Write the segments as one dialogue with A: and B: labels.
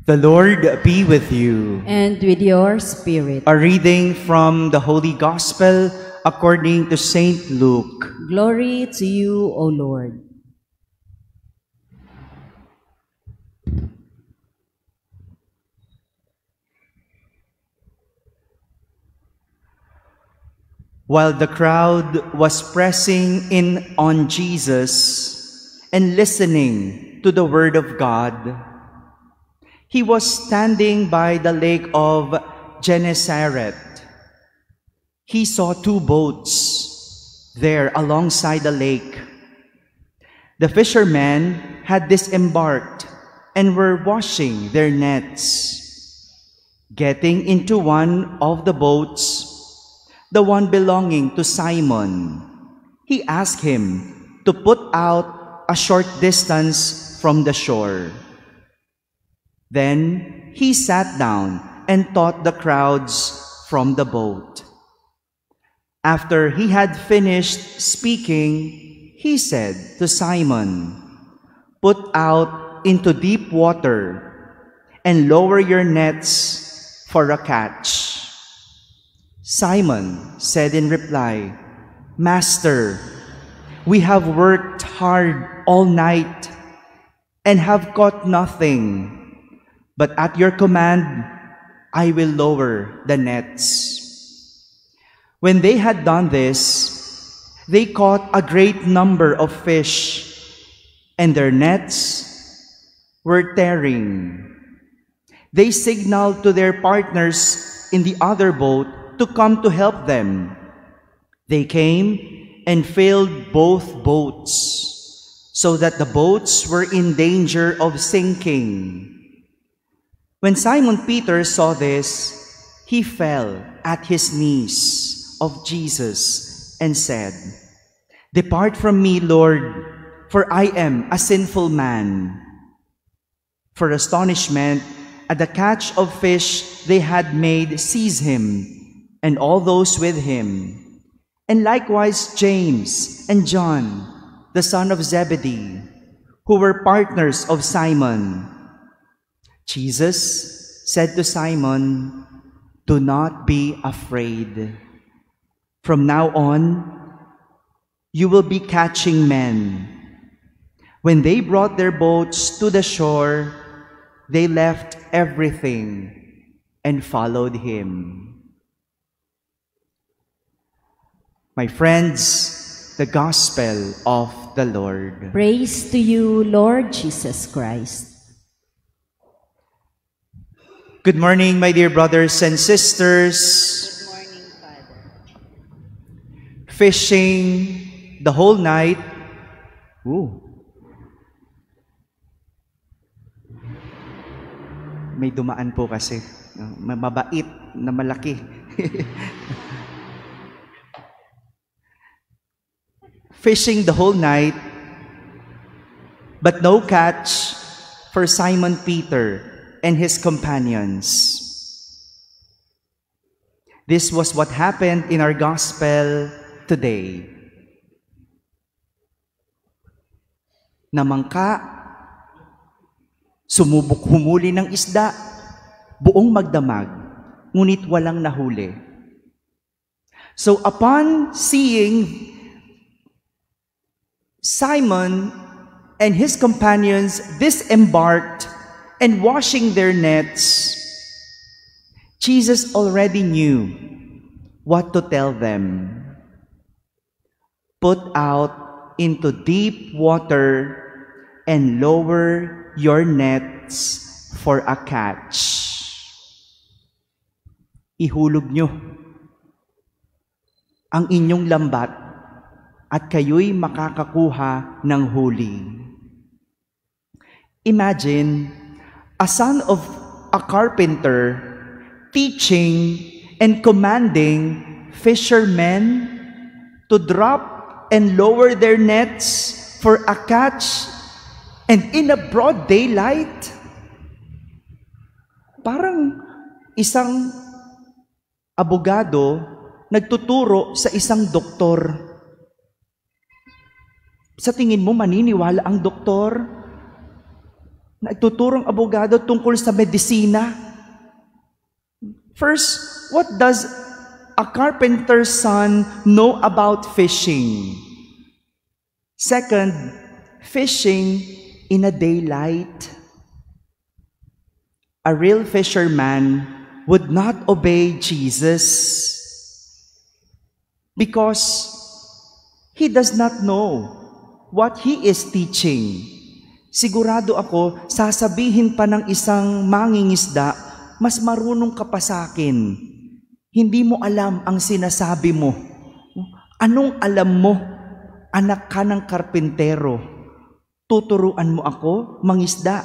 A: The Lord be with you.
B: And with your spirit.
A: A reading from the Holy Gospel according to Saint Luke.
B: Glory to you, O Lord.
A: While the crowd was pressing in on Jesus and listening to the word of God, he was standing by the lake of Gennesaret. He saw two boats there alongside the lake. The fishermen had disembarked and were washing their nets. Getting into one of the boats, the one belonging to Simon, he asked him to put out a short distance from the shore. Then he sat down and taught the crowds from the boat. After he had finished speaking, he said to Simon, "Put out into deep water and lower your nets for a catch." Simon said in reply, "Master, we have worked hard all night and have caught nothing. But at your command, I will lower the nets." When they had done this, they caught a great number of fish, and their nets were tearing. They signaled to their partners in the other boat to come to help them. They came and filled both boats, so that the boats were in danger of sinking. When Simon Peter saw this, he fell at his knees of Jesus and said, "Depart from me, Lord, for I am a sinful man." For astonishment at the catch of fish they had made seized him and all those with him, and likewise James and John, the son of Zebedee, who were partners of Simon. Jesus said to Simon, "Do not be afraid. From now on, you will be catching men." When they brought their boats to the shore, they left everything and followed him. My friends, the Gospel of the Lord.
B: Praise to you, Lord Jesus Christ.
A: Good morning, my dear brothers and sisters.
B: Good morning, Father.
A: Fishing the whole night. May dumaan po kasi. Mabait na malaki. Fishing the whole night, but no catch for Simon Peter and his companions. This was what happened in our gospel today. Namangka, sumubok humuli ng isda, buong magdamag, ngunit walang nahuli. So upon seeing Simon and his companions disembarked and washing their nets, Jesus already knew what to tell them. Put out into deep water and lower your nets for a catch. Ihulog nyo ang inyong lambat at kayo'y makakakuha ng huli. Imagine a son of a carpenter teaching and commanding fishermen to drop and lower their nets for a catch, and in a broad daylight. Parang isang abogado nagtuturo sa isang doktor. Sa tingin mo, maniniwala ang doktor? Nagtuturong abogado tungkol sa medisina. First, what does a carpenter's son know about fishing? Second, fishing in a daylight. A real fisherman would not obey Jesus because he does not know what he is teaching. Sigurado ako, sasabihin pa ng isang mangingisda, mas marunong ka pa sa akin. Hindi mo alam ang sinasabi mo. Anong alam mo? Anak ka ng karpintero. Tuturuan mo ako, mangisda.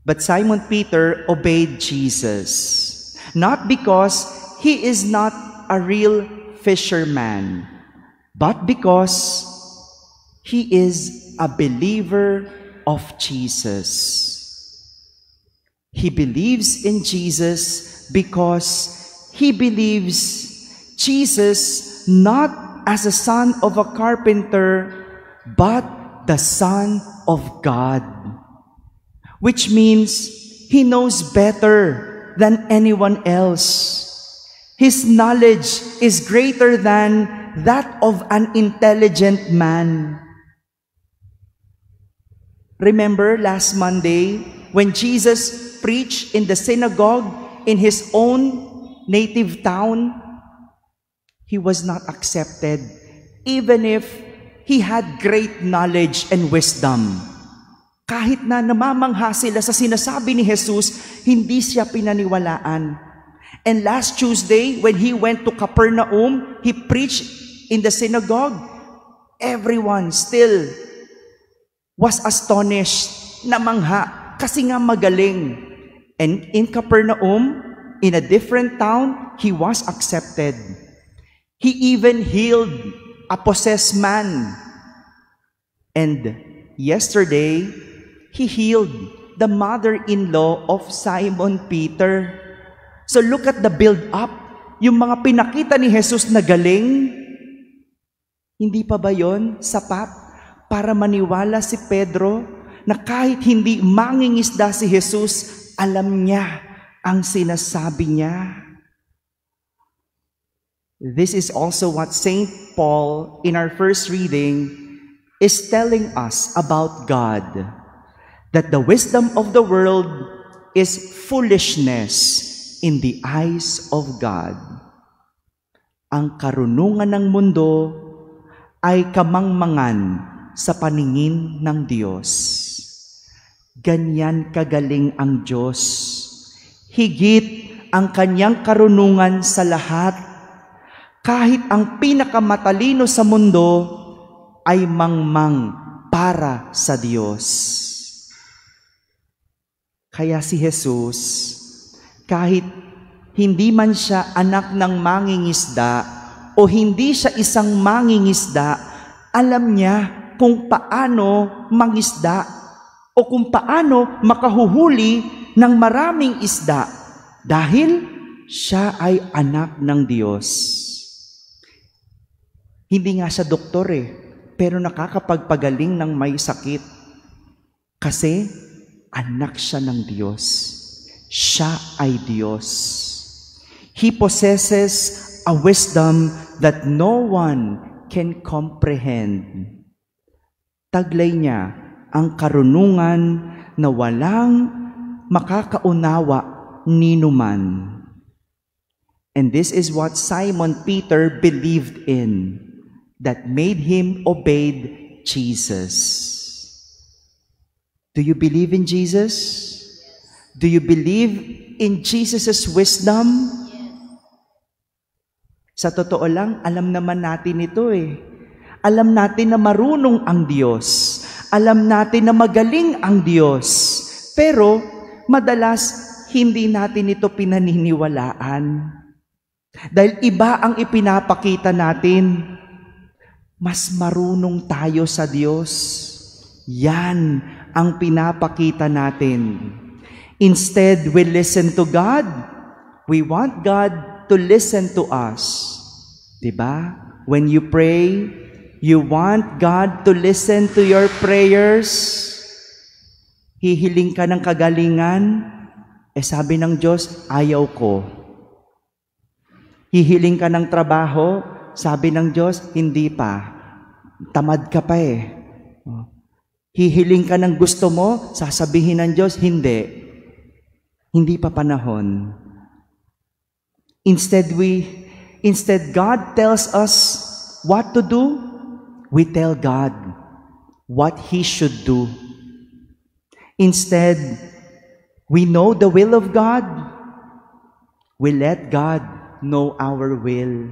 A: But Simon Peter obeyed Jesus. Not because he is not a real fisherman, but because he is a believer of Jesus. He believes in Jesus because he believes Jesus not as a son of a carpenter, but the Son of God. Which means he knows better than anyone else. His knowledge is greater than that of an intelligent man. Remember last Monday when Jesus preached in the synagogue in his own native town? He was not accepted even if he had great knowledge and wisdom. Kahit na namamangha sila sa sinasabi ni Jesus, hindi siya pinaniwalaan. And last Tuesday, when he went to Capernaum, he preached in the synagogue. Everyone still was astonished, namangha, kasi nga magaling. And in Capernaum, in a different town, he was accepted. He even healed a possessed man. And yesterday, he healed the mother-in-law of Simon Peter. So look at the build-up. Yung mga pinakita ni Jesus na galing, hindi pa ba yon sapat para maniwala si Pedro na kahit hindi mangingisda si Jesus, alam niya ang sinasabi niya? This is also what St. Paul, in our first reading, is telling us about God. That the wisdom of the world is foolishness in the eyes of God. Ang karunungan ng mundo ay kamangmangan sa paningin ng Diyos. Ganyan kagaling ang Diyos. Higit ang kanyang karunungan sa lahat. Kahit ang pinakamatalino sa mundo ay mangmang para sa Diyos. Kaya si Jesus, kahit hindi man siya anak ng mangingisda o hindi siya isang mangingisda, alam niya kung paano mangisda o kung paano makahuhuli ng maraming isda dahil siya ay anak ng Diyos. Hindi nga siya doktor pero nakakapagpagaling ng may sakit kasi anak siya ng Diyos. Siya ay Diyos. He possesses a wisdom that no one can comprehend. Taglay niya ang karunungan na walang makakaunawa ninuman. And this is what Simon Peter believed in, that made him obey Jesus. Do you believe in Jesus? Do you believe in Jesus' wisdom? Sa totoo lang, alam naman natin ito Alam natin na marunong ang Diyos. Alam natin na magaling ang Diyos. Pero, madalas, hindi natin ito pinaniniwalaan. Dahil iba ang ipinapakita natin. Mas marunong tayo sa Diyos. Yan ang pinapakita natin. Instead, we listen to God. We want God to listen to us. Diba? When you pray, You want God to listen to your prayers? Hihiling ka ng kagalingan? Sabi ng Diyos, ayaw ko. Hihiling ka ng trabaho? Sabi ng Diyos, hindi pa. Tamad ka pa eh. Hihiling ka ng gusto mo? Sasabihin ng Diyos, hindi. Hindi pa panahon. Instead, God tells us what to do. We tell God what He should do. Instead, we know the will of God. We let God know our will.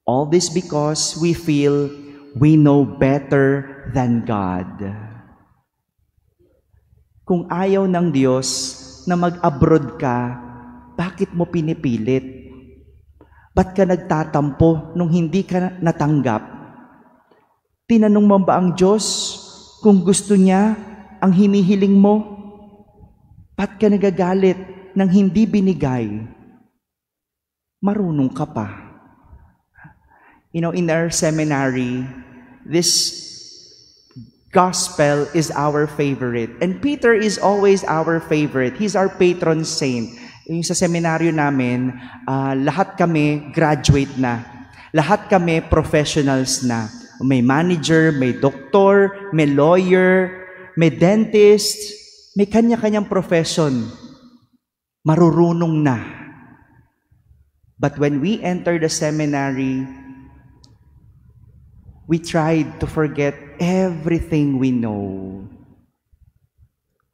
A: All this because we feel we know better than God. Kung ayaw ng Diyos na mag-abroad ka, bakit mo pinipilit? Ba't ka nagtatampo nung hindi ka natanggap? Tinanong mo ba ang Diyos kung gusto niya ang hinihiling mo? Ba't ka nagagalit nang hindi binigay? Marunong ka pa. In our seminary, this gospel is our favorite. And Peter is always our favorite. He's our patron saint. Yung sa seminaryo namin, lahat kami graduate na. Lahat kami professionals na. May manager, may doktor, may lawyer, may dentist, may kanya-kanyang profession. Marurunong na. But when we enter the seminary, we tried to forget everything we know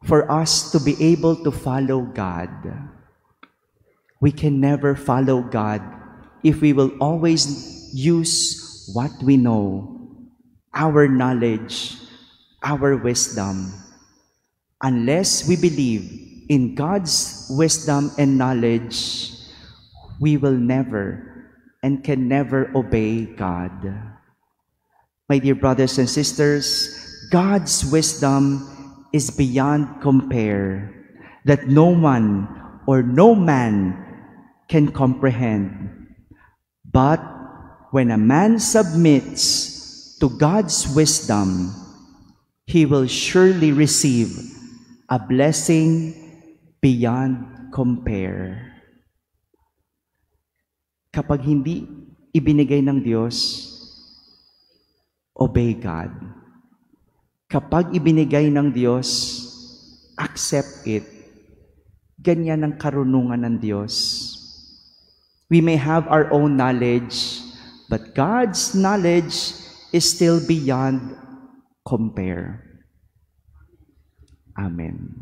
A: for us to be able to follow God. We can never follow God if we will always use what we know, our knowledge, our wisdom. Unless we believe in God's wisdom and knowledge, we will never and can never obey God. My dear brothers and sisters, God's wisdom is beyond compare, that no one or no man can comprehend. But when a man submits to God's wisdom, he will surely receive a blessing beyond compare. Kapag hindi ibinigay ng Diyos, obey God. Kapag ibinigay ng Diyos, accept it. Ganyan ang karunungan ng Diyos. We may have our own knowledge, but God's knowledge is still beyond compare. Amen.